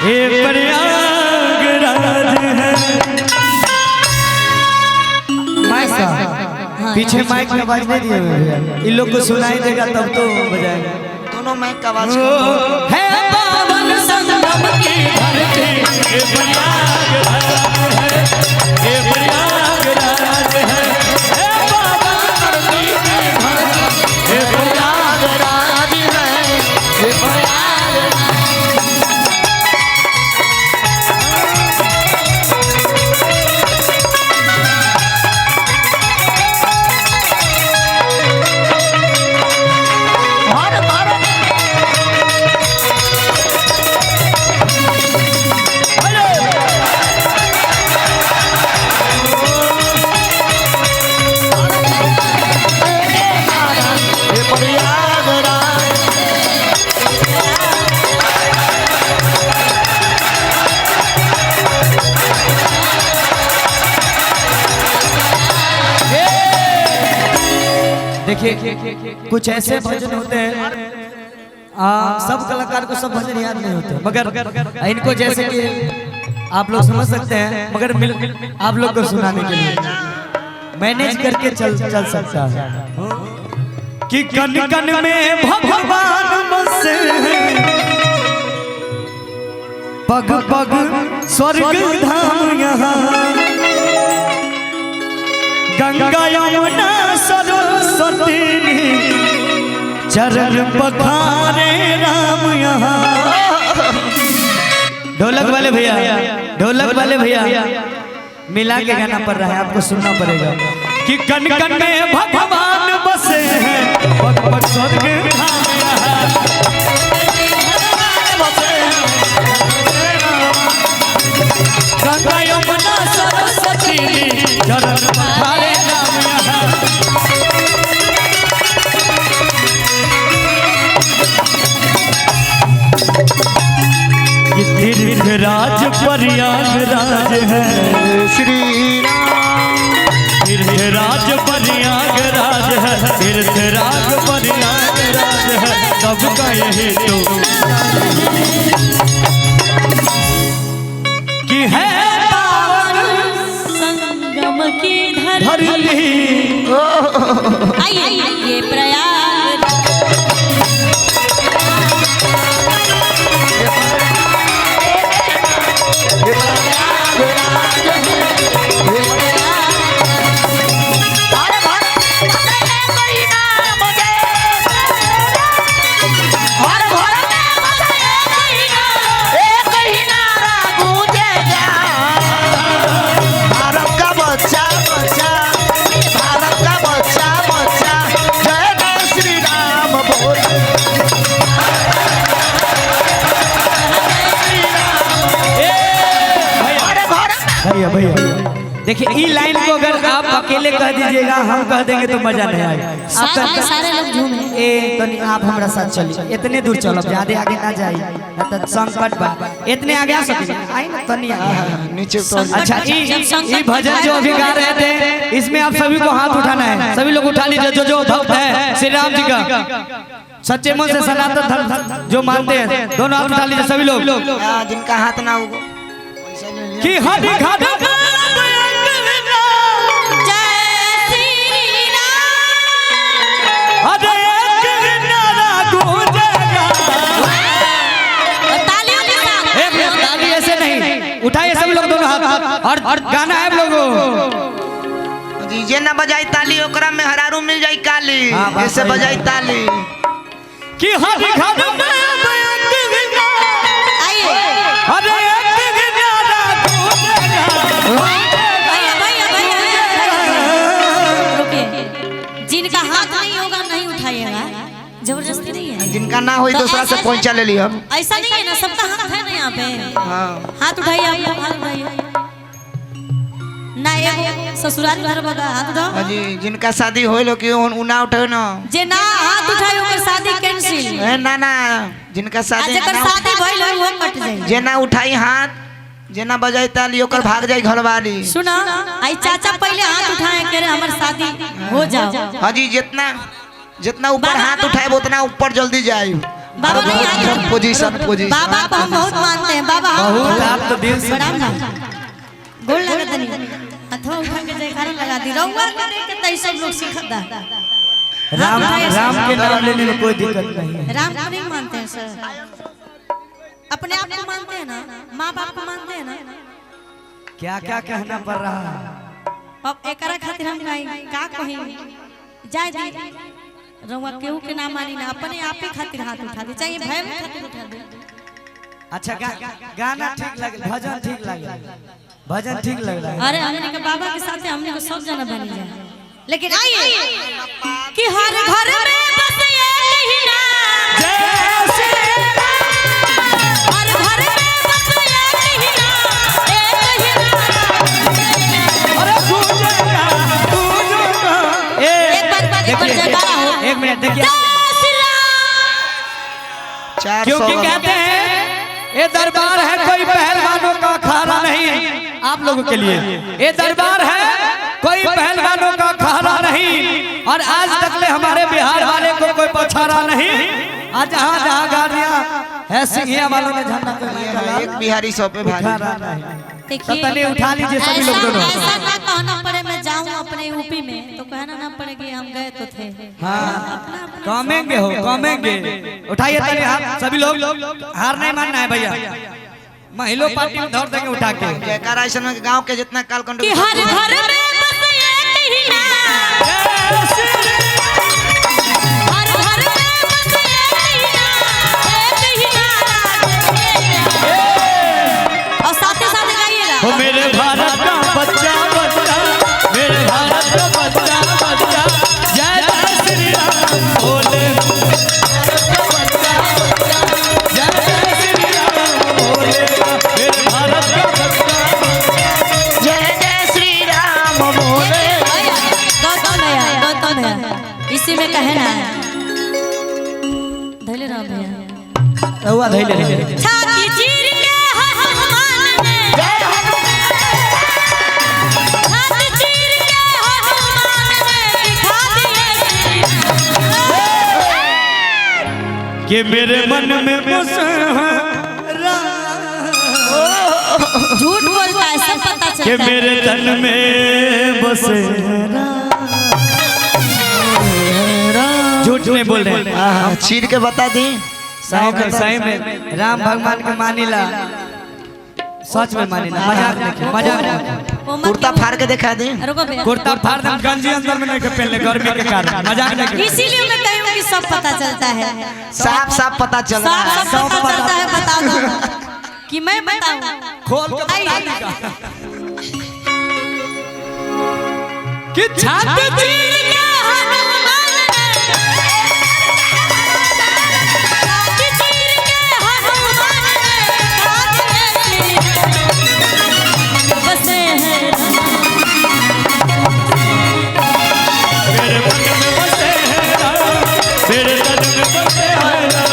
ये प्रयागराज है। पीछे माइक में आवाज नहीं दिए भैया, इन लोग को सुनाई देगा तब तो बजाएगा। दोनों माइक का आवाज है पावन संगम की धरती, ये प्रयागराज है, ये प्रयागराज है, हे पावन धरती की धरती, ये प्रयागराज है, ये प्रयागराज। देखिए कुछ ऐसे भजन होते हैं, सब कलाकार को सब भजन याद नहीं होते, मगर इनको जैसे कि आप लोग समझ सकते हैं, मगर आप लोग को सुनाने के लिए मैनेज करके चल सकता है कि कन कन में भगवान बसे हैं, पग पग स्वर्ग धाम यहाँ, गंगा यमुना सरस्वती चरण पखारे राम यहाँ। ढोलक वाले भैया, ढोलक वाले भैया मिला के गाना पड़ रहा है, आपको सुनना पड़ेगा कि कन कन में भगवान बसे हैं, पग पग स्वर्ग धाम यहाँ, गंगा यमुना सरस्वती चरण पखारे राम यहाँ। तीर्थराज प्रयागराज है श्री राम, तीर्थराज प्रयागराज है, तीर्थराज प्रयागराज है, सबका यही तो कि है पावन संगम की धरती, आइए ये प्रयाग भैया देखिए ई लाइन को अगर आप अकेले कह दीजिएगा, हम कह देंगे तो मजा नहीं आएगा। सारे लोग झूमे ए तनी आप हमारा साथ चलिए, इतने दूर चलो, ज्यादा आगे ना जाइए ना तो संकट बा, इतने आगे आ सके आई ना तनी नीचे तो। अच्छा ई भजन जो अभी गा रहे थे, इसमें आप सभी को हाथ उठाना है, सभी लोग उठा लीजिए जो भक्त है श्री राम जी का, सच्चे मन से सनातन धर्म जो मानते हैं, दोनों हाथ उठा लीजिए सभी लोग, जिनका हाथ ना हो कि हरि घाट उठाइए सब लोग दोनों हाथ, और गाना है लोगों जी, जे ना बजाई ताली ओकरा में हरारू मिल जाई काली, ऐसे बजाई ताली कि हरि घाट में अरे जिनका हाथ नहीं होगा नहीं उठाइएगा, जबरदस्ती नहीं है, जिनका ना हो दूसरा से पहुंचा ले ली हम, ऐसा नहीं है ना, सबका हाथ है ना यहाँ पे, हाथ उठाइए, आप हाथ उठाइए ना, एगो ससुराल घर बगा हाथ उठाओ जी, जिनका शादी होइल हो कि उना उठाओ ना, जे ना हाथ उठाए ओकर शादी कैंसिल, ना ना जिनका शादी जेकर शादी भइल है वो कट जाई, जे ना उठाई हाथ, जे ना बजाई ताली ओकर भाग जाई घरवाली। सुना आई चाचा पहले हाथ उठाए के हमर शादी हो जाओ, हां जी, जितना जितना ऊपर हाथ उठाए उतना ऊपर जल्दी जाए, बाबा नहीं आते। पोजीशन बाबा को हम बहुत मानते हैं। बाबा बहुत आप तो दिल से प्रणाम ना गोल लगा तनी अथवा उठा के जयकारा लगा दी रहुआ करे के तई सब लोग सीखता। राम राम के नाम लेने में कोई दिक्कत नहीं है। राम को नहीं मानते हैं सर, अपने आप को मानते हैं ना, माँ बाप को मानते हैं ना। क्या क्या कहना पड़ रहा है। अब एकरा खातिर हम का कहीं जाय दी रहुआ केहू के ना मानी ना, अपने आप ही खातिर हाथ उठा दे, चाहिए भय में खातिर उठा दे। अच्छा गाना ठीक लगे, भजन ठीक लगे, भजन ठीक लग रहा है। अरे हमने के बाबा के साथ हमने को सब जना बनी जाए, लेकिन आइए कि हर घर में बस एक ही नाम, जय श्री राम। हर घर में बस एक ही नाम, एक ही नाम। अरे पूजेगा एक बार जयकारा हो। एक मिनट देखिए, जय श्री राम। क्योंकि कहते हैं ये दरबार है कोई पहलवानों का अखाड़ा नहीं। आप लोगों के लिए ये दरबार है कोई पहलवानों का अखाड़ा नहीं, और आज तक ले हमारे बिहार वाले को कोई पछाड़ा नहीं। आज जहाँ जहाँ गाड़ियाँ है सिंघिया वालों ने झंडा को एक बिहारी सौ पे भारी। देखिए तने उठा लीजिए सभी लोग दोनों। ऐसा ना कहना पड़े मैं जाऊं अपने यूपी में तो कहना ना पड़े कि हम गए तो थे। हाँ कमेंगे हो कमेंगे। उठाइए तने हाथ सभी लोग, हार नहीं मानना है भैया। महिला पार्टी में धर देंगे उठा के। जयकारा ऐसा में गांव के जितना काल कंड कि हर घर में बस एक ही नाम, हर घर में बस एक ही नाम, एक ही नाम। और साथ ही साथ गाइएगा, हो मेरे भारत का बच्चा बच्चा, मेरे भारत का बच्चा बच्चा, जय जय श्री राम बोले। जय जय श्री राम बोले, मेरे भारत का बच्चा, जय जय श्री राम बोले। गौतम भैया इसी में कहना है धैले राम भैया हुआ धैले छाती चीर के हनुमान ने, छाती चीर के हनुमान ने दिखा दिए कि मेरे मन में बसे झूठ बोलता है सब पता कि चलता है। मेरे तन में बसे। झूठ नहीं बोल रहे हैं। चीर के बता दी सही में राम भगवान के मानिला, सच में मानिला, मजाक नहीं, मजाक नहीं। कुर्ता फाड़ के दिखा दी। रुको भैया कुर्ता फाड़ दम, गंजी अंदर में नहीं के पहले गर्मी के कारण, मजाक नहीं। इसीलिए मैं कहूँ कि सब पता चलता है, साफ साफ पता चल रहा है। सब पता चलता है। बता दो कि मैं बताऊं खोल के कि छाती चीर के हनुमान ने, छाती चीर के हनुमान ने दिखा दिए बसे हैं मेरे मन में बसे हैं राम, मेरे तन में बसे हैं राम।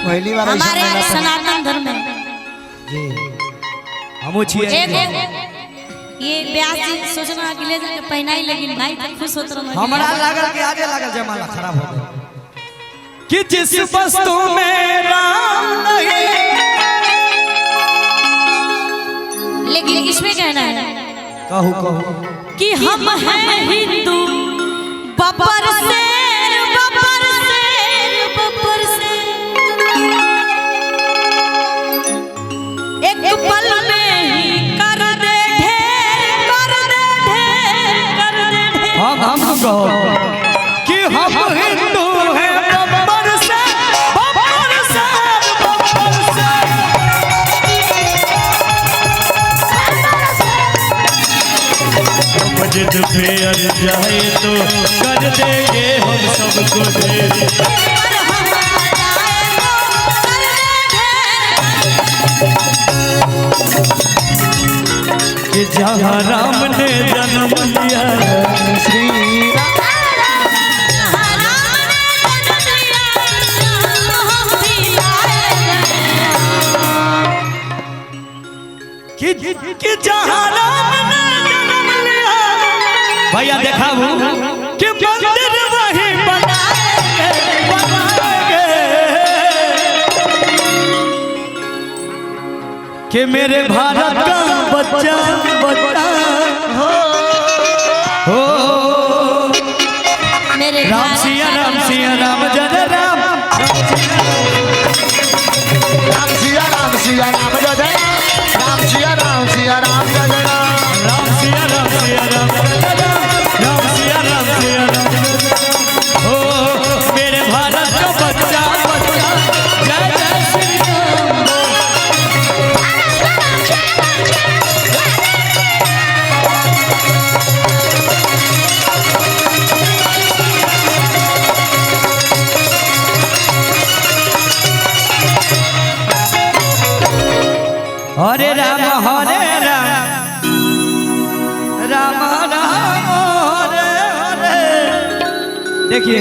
पहली बार ऐसा हमारे मेला था। सनातन धर्म में हमो छिए ये ब्याह जी सोचना कि ले जाके पहनाई, लेकिन भाई तो खुश होत रहो। हमरा लागल कि आगे लागल जमाना खराब हो गया कि जिस वस्तु में राम नहीं। लेकिन इसमें कहना है कहू कहू कि हम हैं हिंदू, बब्बर शेर बब्बर शेर बब्बर जिद पे अड़ जाए तो कर देंगे हम सबको ढेर। कि जहाँ राम ने जन्म लिया श्री कि जहाँ राम ने जन्म लिया भैया देखा वो कि मंदिर वही बनाएंगे कि मेरे भारत का बच्चा बच्चा हो मेरे राम सिया राम जय राम राम सिया राम जय राम राम सिया राम जय राम राम सिया राम जय राम राम सिया राम हो मेरे भारत का बच्चा बच्चा जय जय श्री राम। हरे राम राम राम हरे हरे। देखिए